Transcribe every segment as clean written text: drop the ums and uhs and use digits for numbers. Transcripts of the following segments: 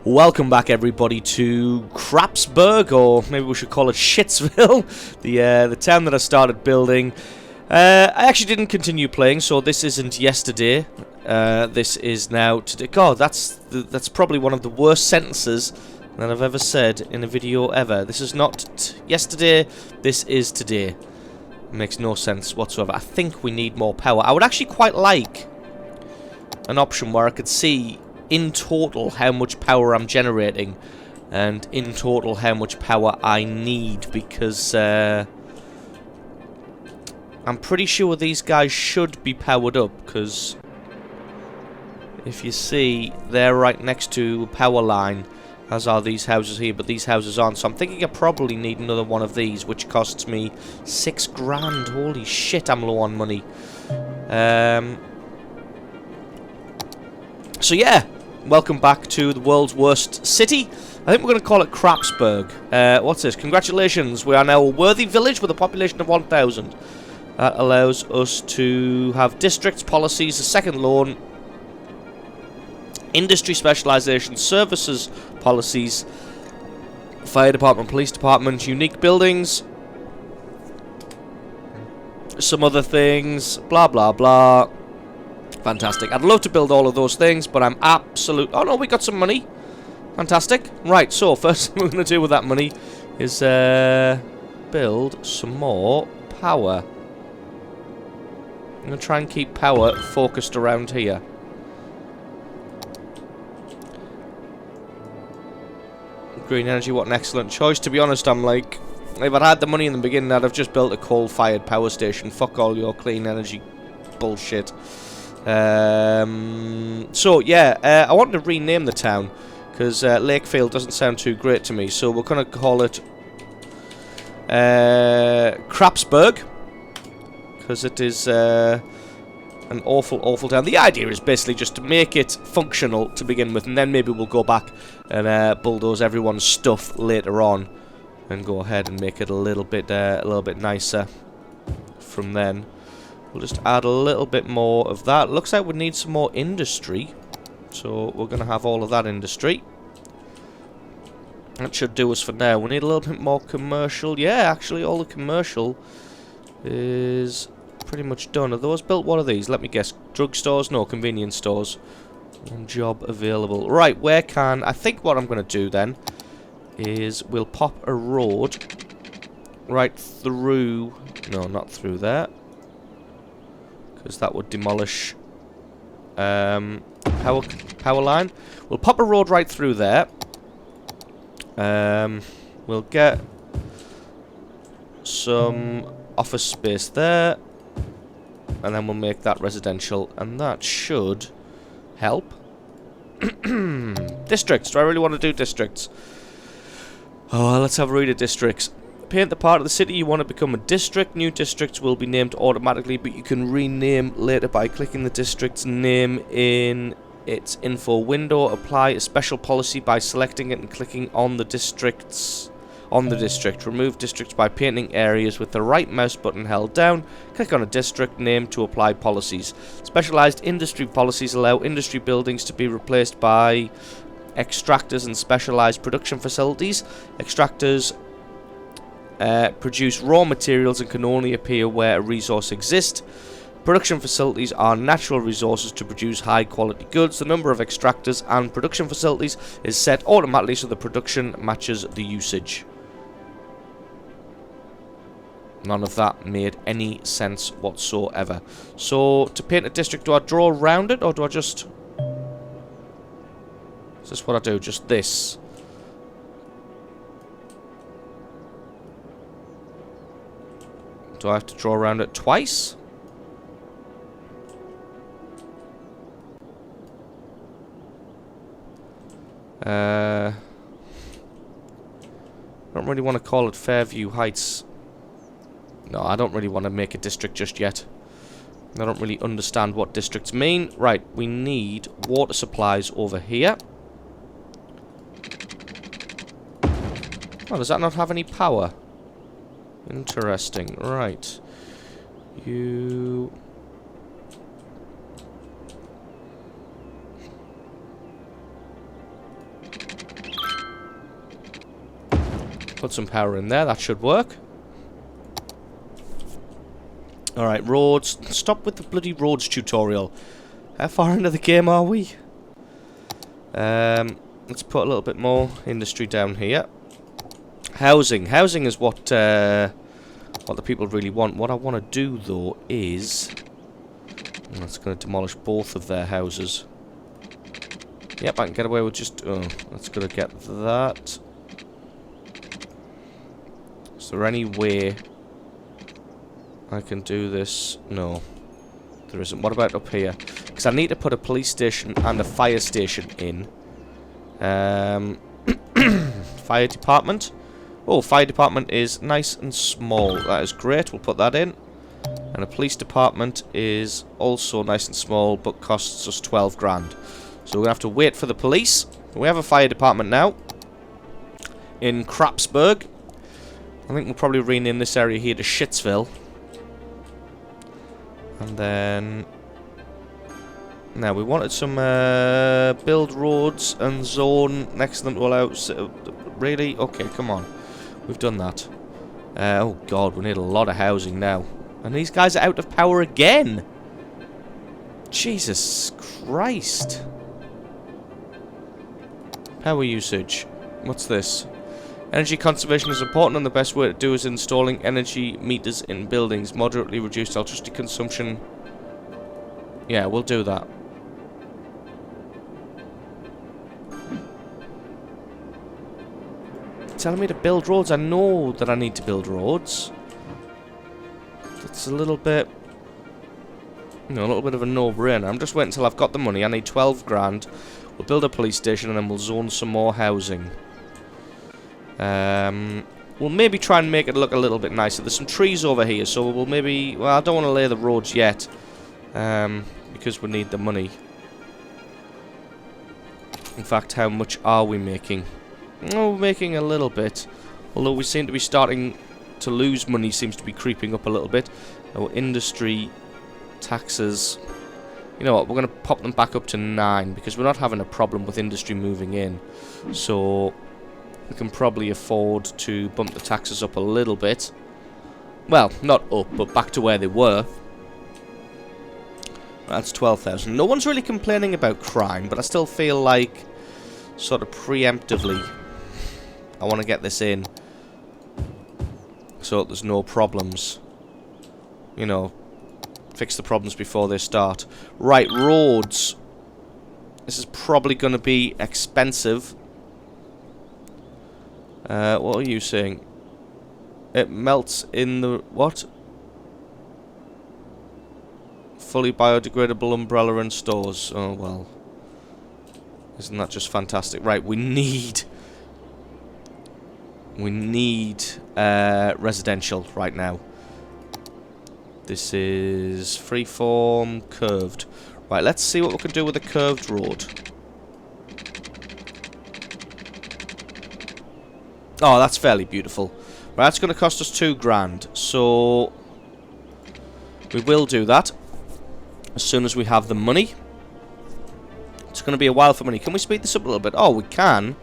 Welcome back, everybody, to Crapsburg, or maybe we should call it Shitsville, the town that I started building. I actually didn't continue playing, so this isn't yesterday. This is now today. God, that's probably one of the worst sentences that I've ever said in a video ever. This is not yesterday. This is today. It makes no sense whatsoever. I think we need more power. I would actually quite like an option where I could see in total how much power I'm generating and in total how much power I need, because I'm pretty sure these guys should be powered up, because if you see, they're right next to a power line, as are these houses here, but these houses aren't. So I'm thinking I probably need another one of these, which costs me 6 grand. Holy shit, I'm low on money. So yeah, welcome back to the world's worst city. I think we're going to call it Crapsburg. What's this? Congratulations, we are now a worthy village with a population of 1,000. That allows us to have districts, policies, a second loan, industry specialization, services, policies, fire department, police department, unique buildings, some other things, blah blah blah. Fantastic. I'd love to build all of those things, but I'm absolute... Oh no, we got some money. Fantastic. Right, so first thing we're going to do with that money is build some more power. I'm going to try and keep power focused around here. Green energy, what an excellent choice. To be honest, I'm like... If I'd had the money in the beginning, I'd have just built a coal-fired power station. Fuck all your clean energy bullshit. So yeah, I wanted to rename the town because Lakefield doesn't sound too great to me, so we're gonna call it Crapsburg, because it is an awful town. The idea is basically just to make it functional to begin with, and then maybe we'll go back and bulldoze everyone's stuff later on and go ahead and make it a little bit nicer from then. We'll just add a little bit more of that. Looks like we need some more industry, so we're going to have all of that industry. That should do us for now. We need a little bit more commercial. Yeah, actually, all the commercial is pretty much done. Are those built? What are these? Let me guess. Drugstores? No, convenience stores. One job available. Right, where can... I think what I'm going to do then is we'll pop a road right through... No, not through there, because that would demolish power line. We'll pop a road right through there. We'll get some office space there, and then we'll make that residential, and that should help. Districts. Do I really want to do districts? Oh, let's have a read of districts. Paint the part of the city you want to become a district. New districts will be named automatically, but you can rename later by clicking the district's name in its info window. Apply a special policy by selecting it and clicking on the district. Remove districts by painting areas with the right mouse button held down. Click on a district name to apply policies. Specialized industry policies allow industry buildings to be replaced by extractors and specialized production facilities. Extractors produce raw materials and can only appear where a resource exists. Production facilities are natural resources to produce high quality goods. The number of extractors and production facilities is set automatically so the production matches the usage. None of that made any sense whatsoever. So, to paint a district, do I draw around it, or do I just... Is this what I do? Just this? Do I have to draw around it twice? I don't really want to call it Fairview Heights. No, I don't really want to make a district just yet. I don't really understand what districts mean. Right, we need water supplies over here. Oh, does that not have any power? Interesting. Right. You... Put some power in there. That should work. Alright, roads. Stop with the bloody roads tutorial. How far into the game are we? Let's put a little bit more industry down here. Housing. Housing is what the people really want. What I want to do, though, is... That's going to demolish both of their houses. Yep, I can get away with just... Oh, that's going to get that. Is there any way I can do this? No. There isn't. What about up here? Because I need to put a police station and a fire station in. Fire department. Oh, fire department is nice and small. That is great. We'll put that in. And a police department is also nice and small, but costs us 12 grand. So we're going to have to wait for the police. We have a fire department now in Crapsburg. I think we'll probably rename this area here to Shitsville. And then... Now, we wanted some build roads and zone next to them to allow... Really? Okay, come on. We've done that. Oh, God, we need a lot of housing now. And these guys are out of power again. Jesus Christ. Power usage. What's this? Energy conservation is important, and the best way to do is installing energy meters in buildings. Moderately reduced electricity consumption. Yeah, we'll do that. Telling me to build roads. I know that I need to build roads. It's a little bit... You know, a little bit of a no-brainer. I'm just waiting until I've got the money. I need 12 grand. We'll build a police station and then we'll zone some more housing. We'll maybe try and make it look a little bit nicer. There's some trees over here, so we'll maybe... Well, I don't want to lay the roads yet. Because we need the money. In fact, how much are we making? Oh, we're making a little bit. Although we seem to be starting to lose money, seems to be creeping up a little bit. Our industry taxes... You know what, we're going to pop them back up to 9, because we're not having a problem with industry moving in. So, we can probably afford to bump the taxes up a little bit. Well, not up, but back to where they were. That's 12,000. No one's really complaining about crime, but I still feel like, sort of preemptively, I want to get this in so that there's no problems. You know, fix the problems before they start. Right, roads. This is probably going to be expensive. What are you saying? It melts in the... What? Fully biodegradable umbrella and stores. Oh, well. Isn't that just fantastic? Right, we need... residential right now. This is freeform, curved. Right, let's see what we can do with a curved road. Oh, that's fairly beautiful. Right, that's going to cost us 2 grand. So, we will do that as soon as we have the money. It's going to be a while for money. Can we speed this up a little bit? Oh, we can.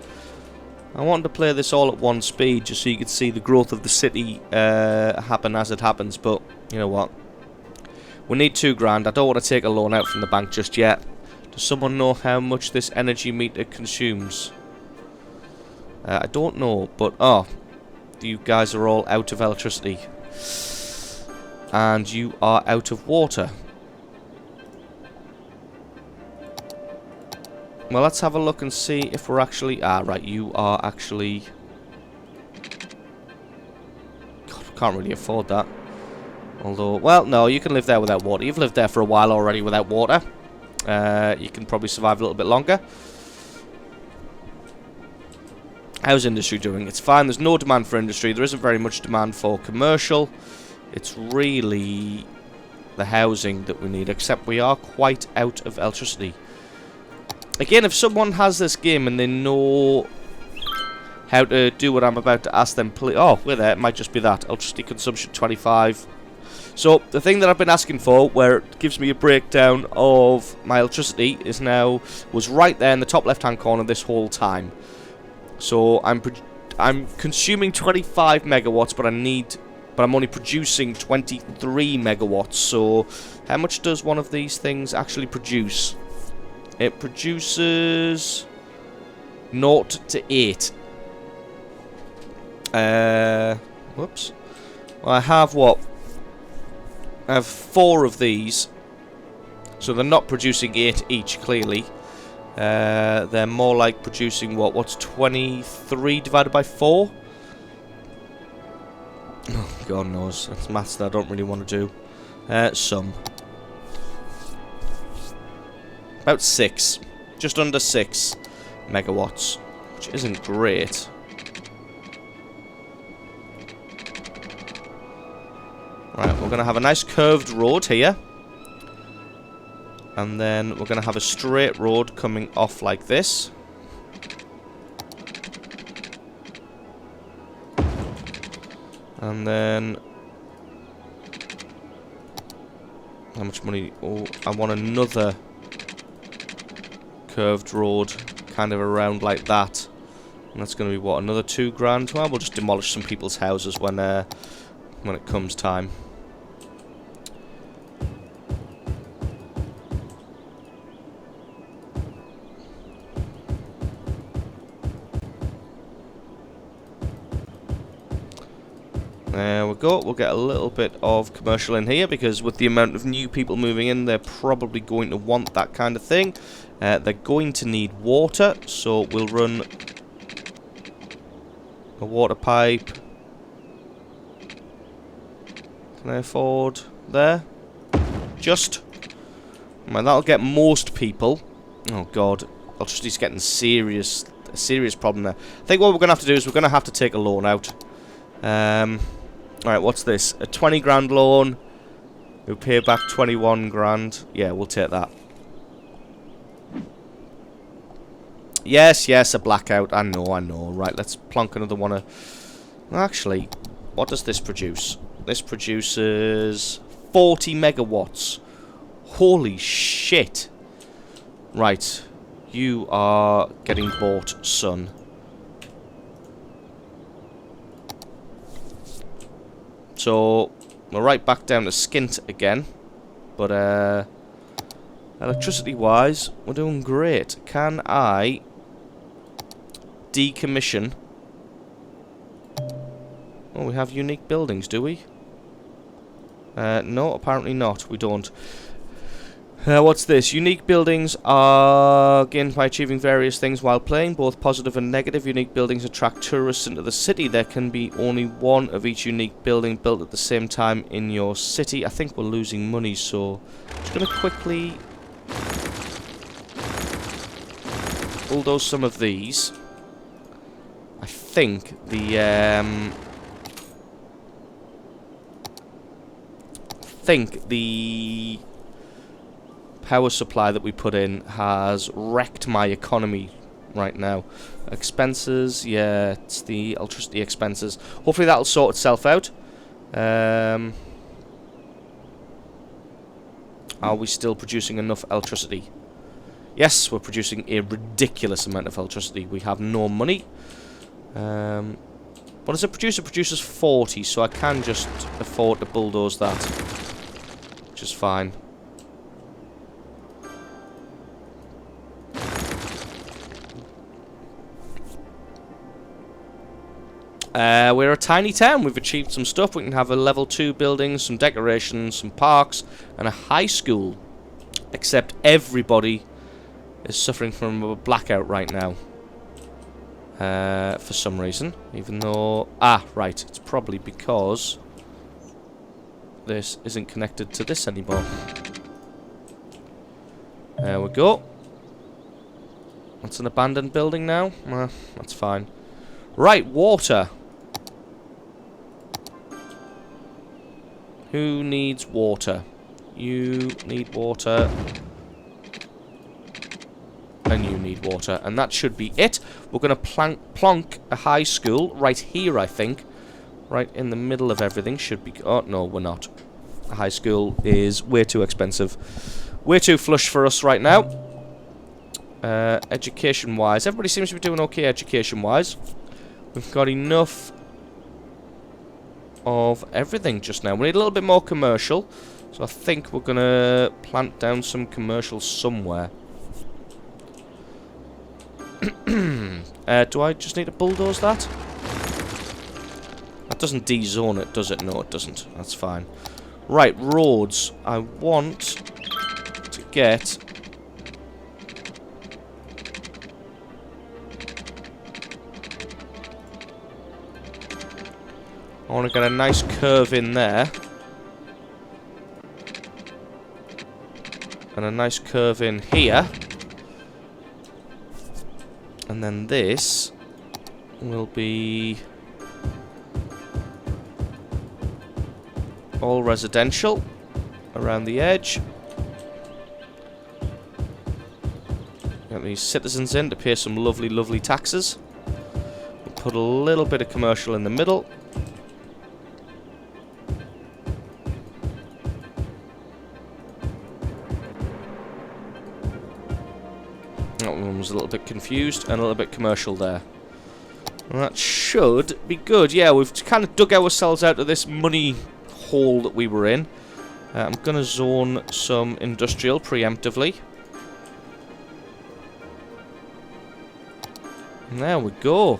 I wanted to play this all at one speed just so you could see the growth of the city happen as it happens, but you know what? We need 2 grand. I don't want to take a loan out from the bank just yet. Does someone know how much this energy meter consumes? I don't know, but oh, you guys are all out of electricity. And you are out of water. Well, let's have a look and see if we're actually... Ah, right, you are actually... God, we can't really afford that. Although, well, no, you can live there without water. You've lived there for a while already without water. You can probably survive a little bit longer. How's industry doing? It's fine. There's no demand for industry. There isn't very much demand for commercial. It's really the housing that we need, except we are quite out of electricity. Again, if someone has this game and they know how to do what I'm about to ask them, please... Oh, wait there, it might just be that. Electricity consumption 25. So, the thing that I've been asking for, where it gives me a breakdown of my electricity, was right there in the top left-hand corner this whole time. So, I'm I'm consuming 25 megawatts, but I'm only producing 23 megawatts. So, how much does one of these things actually produce? It produces 0 to 8. Whoops. Well, I have what? I have 4 of these. So they're not producing 8 each, clearly. They're more like producing what? What's 23 divided by 4? Oh, God knows. That's maths that I don't really want to do. Some. About 6. Just under 6 megawatts. Which isn't great. Right, we're going to have a nice curved road here. And then we're going to have a straight road coming off like this. And then... how much money? Oh, I want another curved road kind of around like that. And that's going to be what? Another 2 grand? Well, we'll just demolish some people's houses when it comes time. There we go. We'll get a little bit of commercial in here because with the amount of new people moving in, they're probably going to want that kind of thing. They're going to need water, so we'll run a water pipe. Can I afford there? Just. Man, that'll get most people. Oh God, electricity's getting a serious problem there. I think what we're gonna have to do is we're gonna have to take a loan out. Alright, what's this? A 20 grand loan. We'll pay back 21 grand. Yeah, we'll take that. Yes, yes, a blackout. I know. Right, let's plonk another one of... Actually, what does this produce? This produces 40 megawatts. Holy shit. Right. You are getting bought, son. So, we're right back down to skint again. But, electricity-wise, we're doing great. Can I decommission? Oh, we have unique buildings, do we? No, apparently not. We don't. What's this? Unique buildings are gained by achieving various things while playing, both positive and negative. Unique buildings attract tourists into the city. There can be only one of each unique building built at the same time in your city. I think we're losing money, so I'm just going to quickly bulldoze some of these. I think the power supply that we put in has wrecked my economy right now. Expenses, yeah, it's the electricity expenses. Hopefully that'll sort itself out. Are we still producing enough electricity? Yes, we're producing a ridiculous amount of electricity. We have no money. What does it produce? It produces 40, so I can just afford to bulldoze that, which is fine. We're a tiny town. We've achieved some stuff. We can have a level 2 building, some decorations, some parks, and a high school. Except everybody is suffering from a blackout right now. For some reason. Even though... Ah, right. It's probably because this isn't connected to this anymore. There we go. That's an abandoned building now. That's fine. Right, water. Who needs water? You need water. And you need water. And that should be it. We're going to plonk a high school right here, I think. Right in the middle of everything. Should be... Oh, no, we're not. A high school is way too expensive. Way too flush for us right now. Education-wise. Everybody seems to be doing okay education-wise. We've got enough of everything just now. We need a little bit more commercial. So I think we're going to plant down some commercial somewhere. Do I just need to bulldoze that? That doesn't de-zone it, does it? No, it doesn't. That's fine. Right, roads. I want to get... I want to get a nice curve in there. And a nice curve in here. And then this will be all residential around the edge. Get these citizens in to pay some lovely, lovely taxes. We'll put a little bit of commercial in the middle. That one was a little bit confused and a little bit commercial there. And that should be good. Yeah, we've kind of dug ourselves out of this money hole that we were in. I'm going to zone some industrial preemptively. And there we go.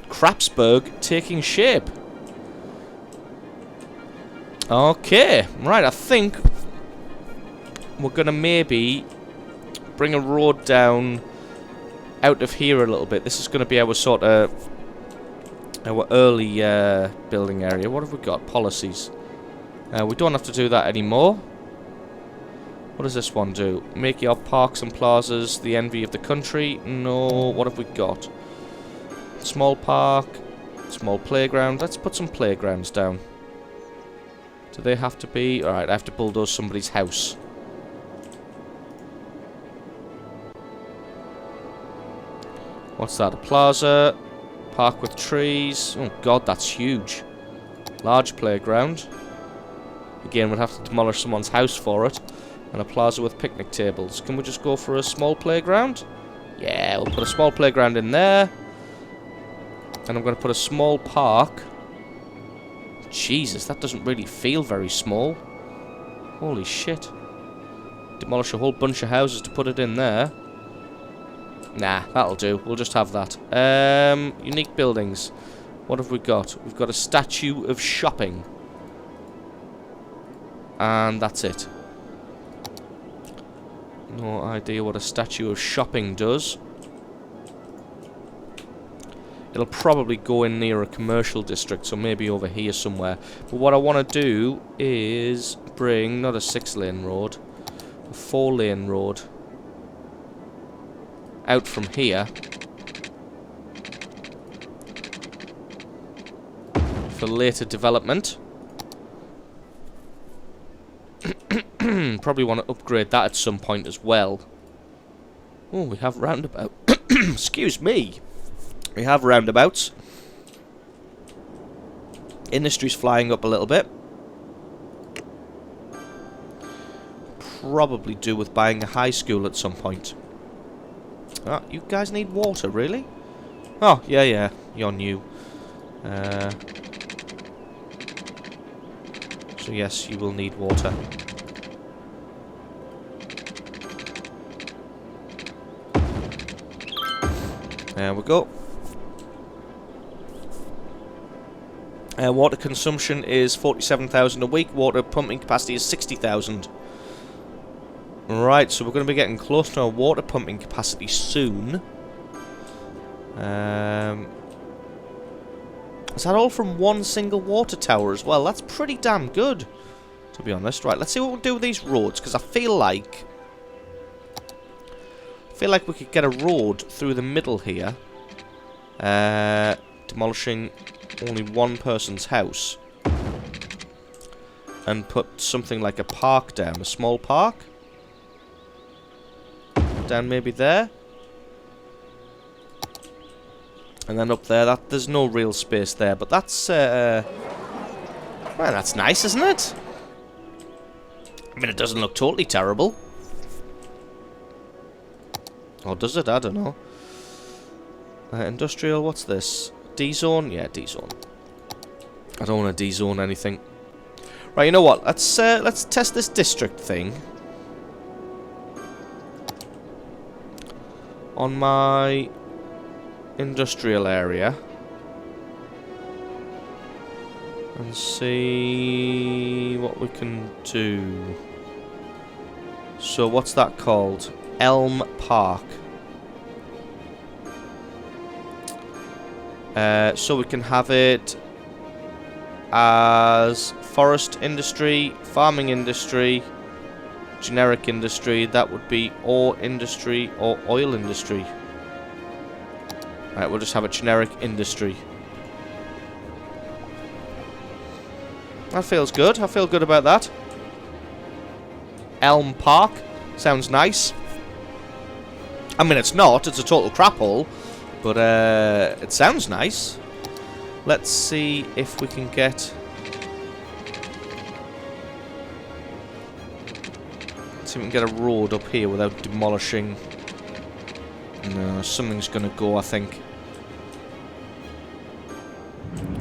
Crapsburg taking shape. Okay, right, I think we're going to maybe bring a road down out of here a little bit. This is going to be our sort of our early building area. What have we got? Policies. We don't have to do that anymore. What does this one do? Make your parks and plazas the envy of the country. No. What have we got? Small park. Small playground. Let's put some playgrounds down. Do they have to be? Alright, I have to bulldoze somebody's house. What's that? A plaza. Park with trees. Oh god, that's huge. Large playground. Again, we'll have to demolish someone's house for it. And a plaza with picnic tables. Can we just go for a small playground? Yeah, we'll put a small playground in there. And I'm going to put a small park. Jesus, that doesn't really feel very small. Holy shit. Demolish a whole bunch of houses to put it in there. Nah, that'll do. We'll just have that. Unique buildings. What have we got? We've got a statue of shopping. And that's it. No idea what a statue of shopping does. It'll probably go in near a commercial district, so maybe over here somewhere. But what I want to do is bring, not a 6-lane road, a 4-lane road out from here for later development. Probably want to upgrade that at some point as well. Oh, we have roundabout. Excuse me. We have roundabouts. Industry's flying up a little bit. Probably do with buying a high school at some point. Ah, you guys need water, really? Oh, yeah, you're new. So yes, you will need water. There we go. Water consumption is 47,000 a week. Water pumping capacity is 60,000. Right, so we're going to be getting close to our water pumping capacity soon. Is that all from one single water tower as well? That's pretty damn good, to be honest. Right, let's see what we'll do with these roads, because I feel like we could get a road through the middle here, demolishing only one person's house, and put something like a park down, a small park. Down maybe there. And then up there, there's no real space there, but that's, well, that's nice, isn't it? I mean, it doesn't look totally terrible. Or does it? I don't know. Industrial, what's this? D-zone? Yeah, D-zone. I don't want to D-zone anything. Right, you know what? Let's test this district thing. On my industrial area. And see what we can do. So what's that called? Elm Park. So we can have it as forest industry, farming industry, generic industry. That would be ore industry or oil industry. Right, we'll just have a generic industry. That feels good. I feel good about that. Elm Park. Sounds nice. I mean, it's not. It's a total crap hole. But it sounds nice. Let's see if we can get... Let's see if we can get a road up here without demolishing... No, something's going to go, I think.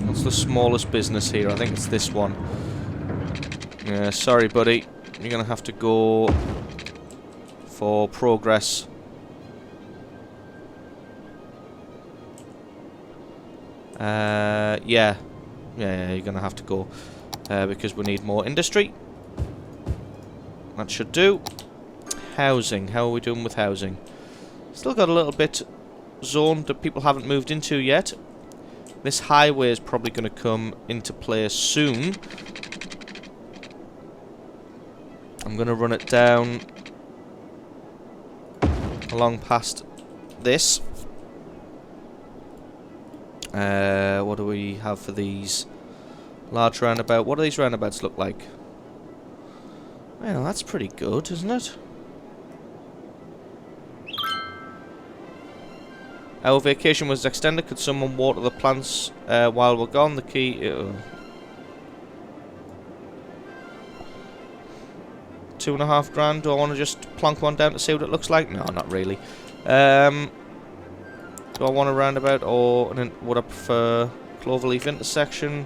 What's the smallest business here? I think it's this one. Yeah, sorry, buddy. You're going to have to go for progress. Yeah, you're going to have to go because we need more industry. That should do. Housing. How are we doing with housing? Still got a little bit zoned that people haven't moved into yet. This highway is probably going to come into play soon. I'm going to run it down along past this. What do we have for these? Large roundabout. What do these roundabouts look like? Well, that's pretty good, isn't it? Our vacation was extended. Could someone water the plants while we're gone? The key... $2.5 grand. Do I want to just plonk one down to see what it looks like? No, not really. Do I want a roundabout or would I prefer cloverleaf intersection?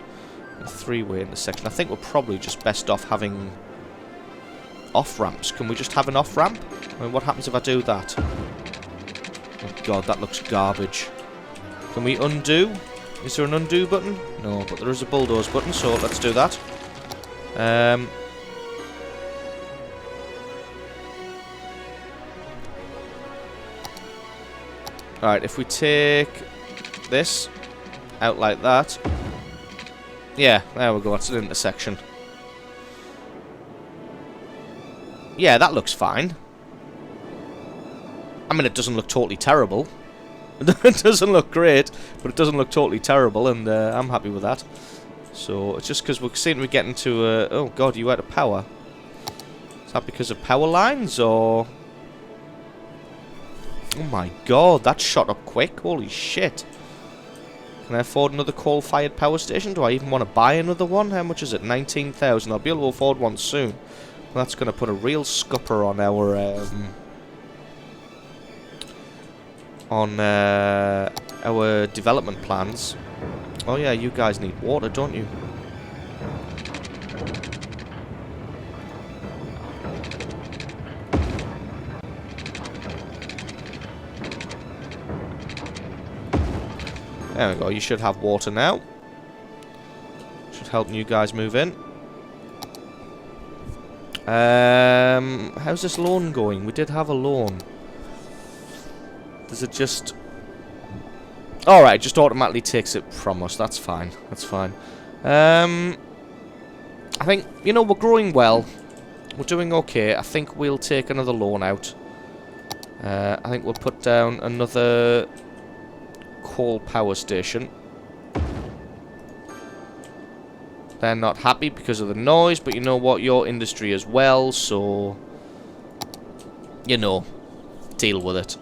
A three-way intersection. I think we're probably just best off having off-ramps. Can we just have an off-ramp? I mean, what happens if I do that? Oh god, that looks garbage. Can we undo? Is there an undo button? No, but there is a bulldoze button, so let's do that. Alright, if we take this out like that. Yeah, there we go, it's an intersection. Yeah, that looks fine. I mean, it doesn't look totally terrible. It doesn't look great, but it doesn't look totally terrible, and I'm happy with that. So, it's just because we're seeing we're getting to... oh god, you out of power. Is that because of power lines, or... Oh my god, that shot up quick. Holy shit. Can I afford another coal-fired power station? Do I even want to buy another one? How much is it? 19,000. I'll be able to afford one soon. That's going to put a real scupper on our development plans. Oh yeah, you guys need water, don't you? There we go, you should have water now. Should help you guys move in. How's this loan going? We did have a loan. Does it just... Alright, just automatically takes it from us. That's fine. That's fine. I think, you know, we're growing well. We're doing okay. I think we'll take another loan out. I think we'll put down another coal power station. They're not happy because of the noise, but you know what? Your industry as well, so... You know, deal with it.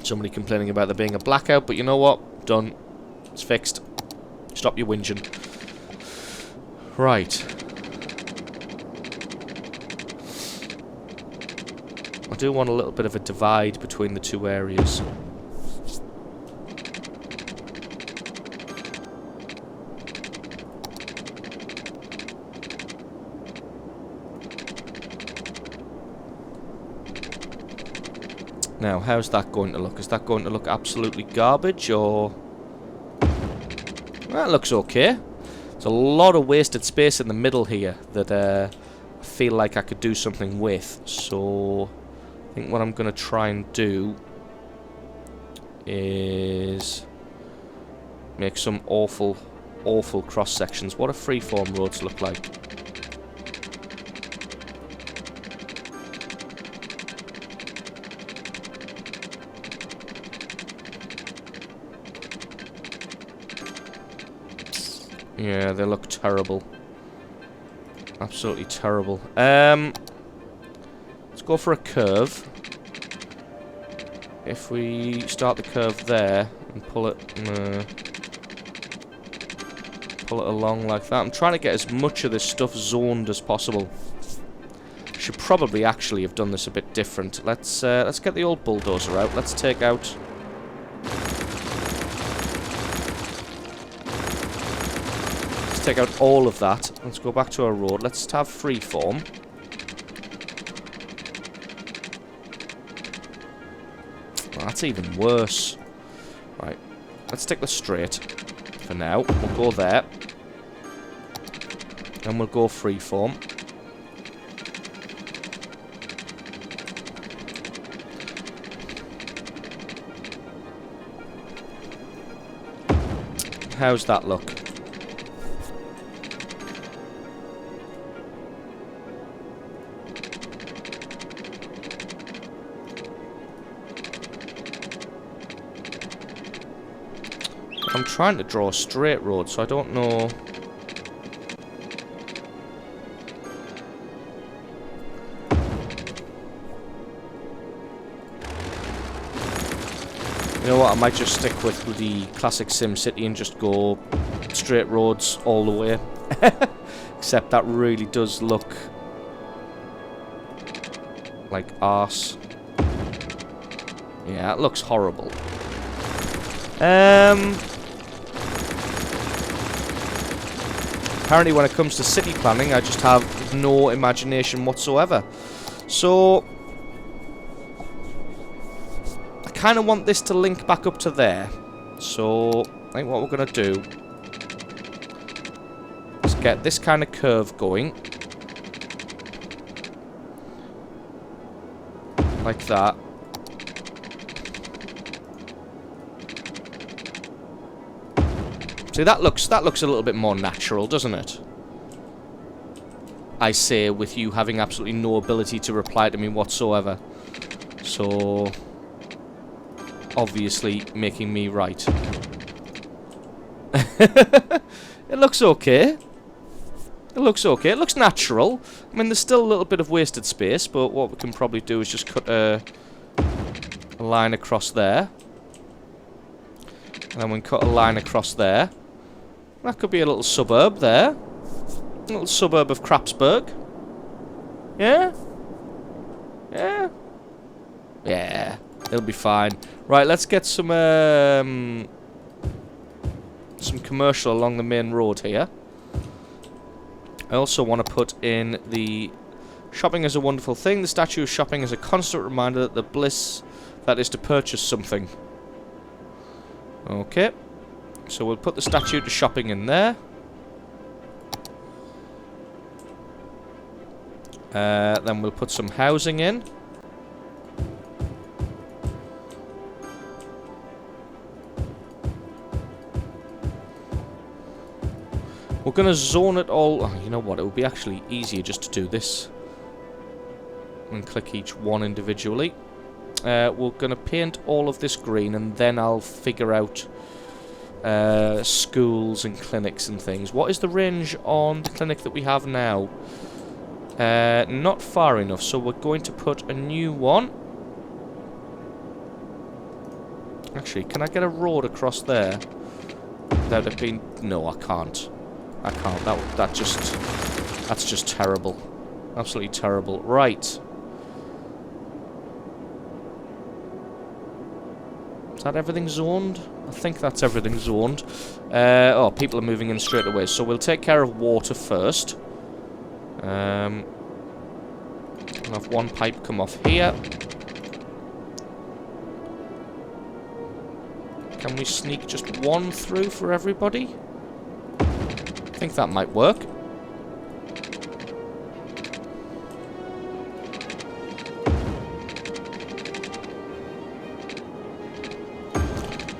Somebody complaining about there being a blackout, but you know what? Done. It's fixed. Stop your whinging. Right. I do want a little bit of a divide between the two areas. Now, how's that going to look? Is that going to look absolutely garbage, or... That looks okay. There's a lot of wasted space in the middle here that I feel like I could do something with. So, I think what I'm going to try and do is make some awful, awful cross-sections. What do freeform roads look like? Yeah, they look terrible. Absolutely terrible. Let's go for a curve. If we start the curve there and pull it along like that. I'm trying to get as much of this stuff zoned as possible. Should probably actually have done this a bit different. Let's get the old bulldozer out. Let's take out... take out all of that. Let's go back to our road. Let's have freeform. Oh, that's even worse. Right. Let's take the straight for now. We'll go there. And we'll go freeform. How's that look? I'm trying to draw a straight road, so I don't know... You know what, I might just stick with the classic Sim City and just go straight roads all the way. Except that really does look like arse. Yeah, it looks horrible. Apparently when it comes to city planning, I just have no imagination whatsoever. So, I kind of want this to link back up to there. So, I think what we're going to do is get this kind of curve going. Like that. See, that looks a little bit more natural, doesn't it? I say, with you having absolutely no ability to reply to me whatsoever. So, obviously making me right. It looks okay. It looks okay. It looks natural. I mean, there's still a little bit of wasted space, but what we can probably do is just cut a line across there. And then we can cut a line across there. That could be a little suburb there. A little suburb of Crapsburg. Yeah? Yeah? Yeah. It'll be fine. Right, let's get some commercial along the main road here. I also want to put in the shopping is a wonderful thing. The statue of shopping is a constant reminder that the bliss that is to purchase something. Okay. So we'll put the statue to shopping in there. Then we'll put some housing in. We're going to zone it all... Oh, you know what? It would be actually easier just to do this. And click each one individually. We're going to paint all of this green, and then I'll figure out schools and clinics and things. What is the range on the clinic that we have now? Not far enough, so we're going to put a new one. Actually, can I get a road across there without it being... No, I can't. I can't. That's just terrible. Absolutely terrible. Right. that everything zoned? I think that's everything zoned. Oh, people are moving in straight away. So we'll take care of water first. We'll have one pipe come off here. Can we sneak just one through for everybody? I think that might work.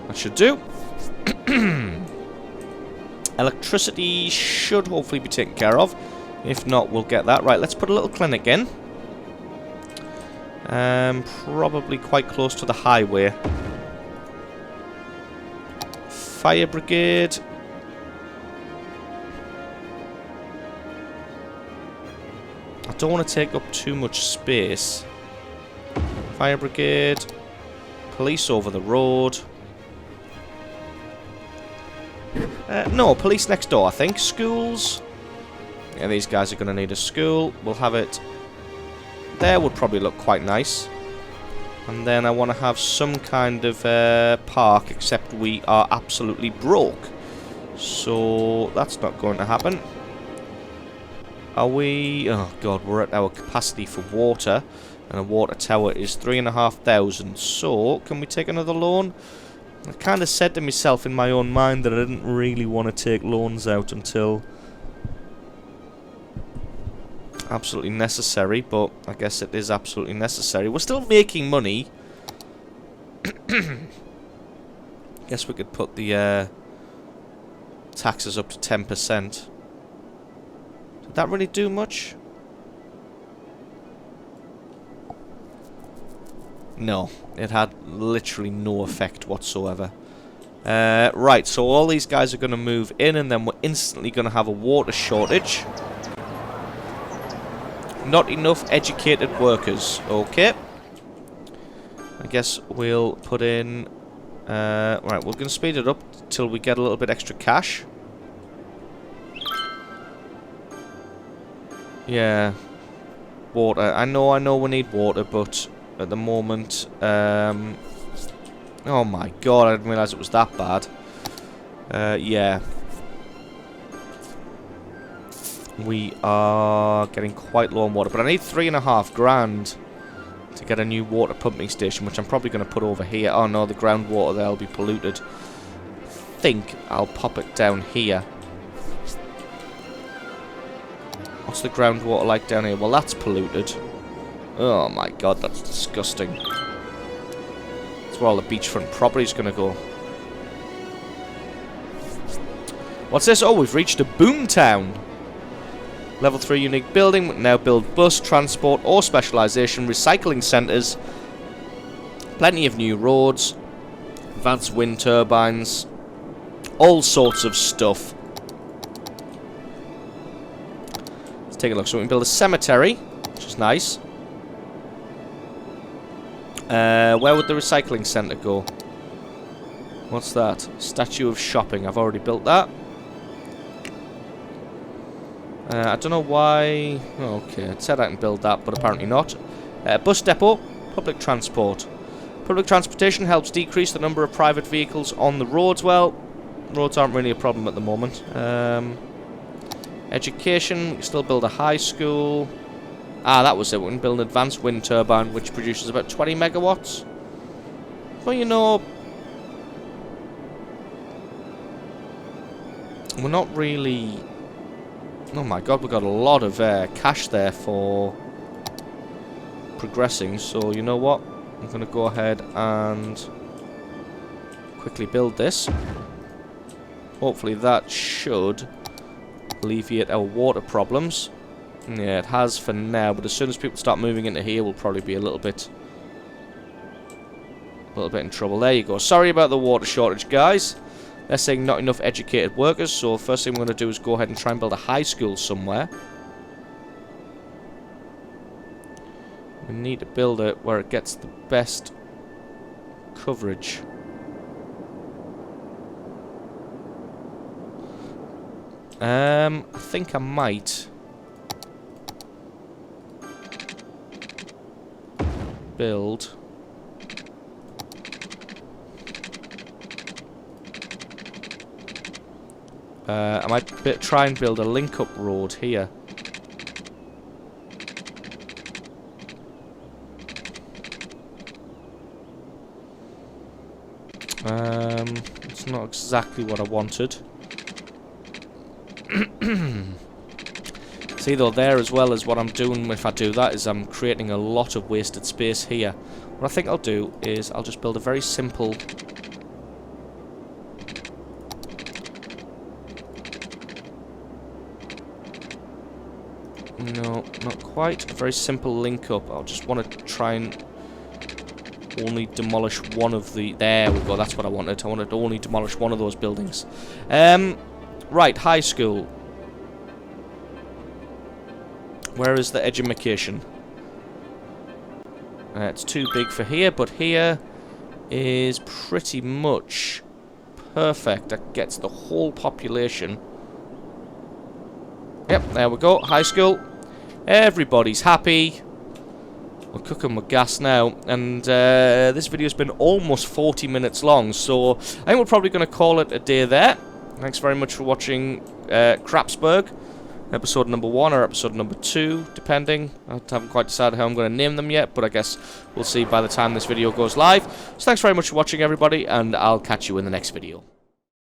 That should do. Electricity should hopefully be taken care of. If not, we'll get that. Right, let's put a little clinic in. Probably quite close to the highway. Fire brigade. I don't want to take up too much space. Fire brigade. Police over the road. No, police next door, I think. Schools. Yeah, these guys are going to need a school. We'll have it there. Would probably look quite nice. And then I want to have some kind of park, except we are absolutely broke. So that's not going to happen. Are we... Oh, God, we're at our capacity for water. And a water tower is 3,500. So, can we take another loan? I kind of said to myself in my own mind that I didn't really want to take loans out until absolutely necessary, but I guess it is absolutely necessary. We're still making money. Guess we could put the taxes up to 10%. Did that really do much? No, it had literally no effect whatsoever. Right, so all these guys are going to move in, and then we're instantly going to have a water shortage. Not enough educated workers. Okay. I guess we'll put in... right, we're going to speed it up till we get a little bit extra cash. Yeah. Water. I know we need water, but at the moment... oh my god, I didn't realise it was that bad. Yeah. We are getting quite low on water, but I need 3.5 grand to get a new water pumping station, which I'm probably going to put over here. Oh no, the groundwater there will be polluted. I think I'll pop it down here. What's the groundwater like down here? Well, that's polluted. Oh my god, that's disgusting. That's where all the beachfront property's going to go. What's this? Oh, we've reached a boom town. Level 3 unique building. We can now build bus, transport, or specialisation, recycling centres. Plenty of new roads. Advanced wind turbines. All sorts of stuff. Let's take a look. So we can build a cemetery, which is nice. Where would the recycling centre go? What's that? Statue of shopping. I've already built that. I don't know why... Oh, okay, it said I can build that, but apparently not. Bus depot, public transport. Public transportation helps decrease the number of private vehicles on the roads. Well, roads aren't really a problem at the moment. Education, we can still build a high school. Ah, that was it. We can build an advanced wind turbine, which produces about 20 megawatts. Well, you know... We're not really... Oh my god, we've got a lot of cash there for progressing, so you know what? I'm going to go ahead and quickly build this. Hopefully that should alleviate our water problems. Yeah, it has for now, but as soon as people start moving into here, we'll probably be a little bit in trouble. There you go. Sorry about the water shortage, guys. They're saying not enough educated workers, so first thing we're going to do is go ahead and try and build a high school somewhere. We need to build it where it gets the best coverage. I think I might build I might try and build a link-up road here. It's not exactly what I wanted. See though, there as well as what I'm doing if I do that is I'm creating a lot of wasted space here. What I think I'll do is I'll just build a very simple... No, not quite. A very simple link up. I'll just want to try and only demolish one of the... There we go, that's what I wanted. I wanted to only demolish one of those buildings. Right, high school. Where is the edumacation? It's too big for here, but here is pretty much perfect. That gets the whole population. Yep, there we go. High school. Everybody's happy. We're cooking with gas now. And this video's been almost 40 minutes long, so I think we're probably going to call it a day there. Thanks very much for watching Crapsburg. Episode number 1 or episode number 2, depending. I haven't quite decided how I'm going to name them yet, but I guess we'll see by the time this video goes live. So thanks very much for watching, everybody, and I'll catch you in the next video.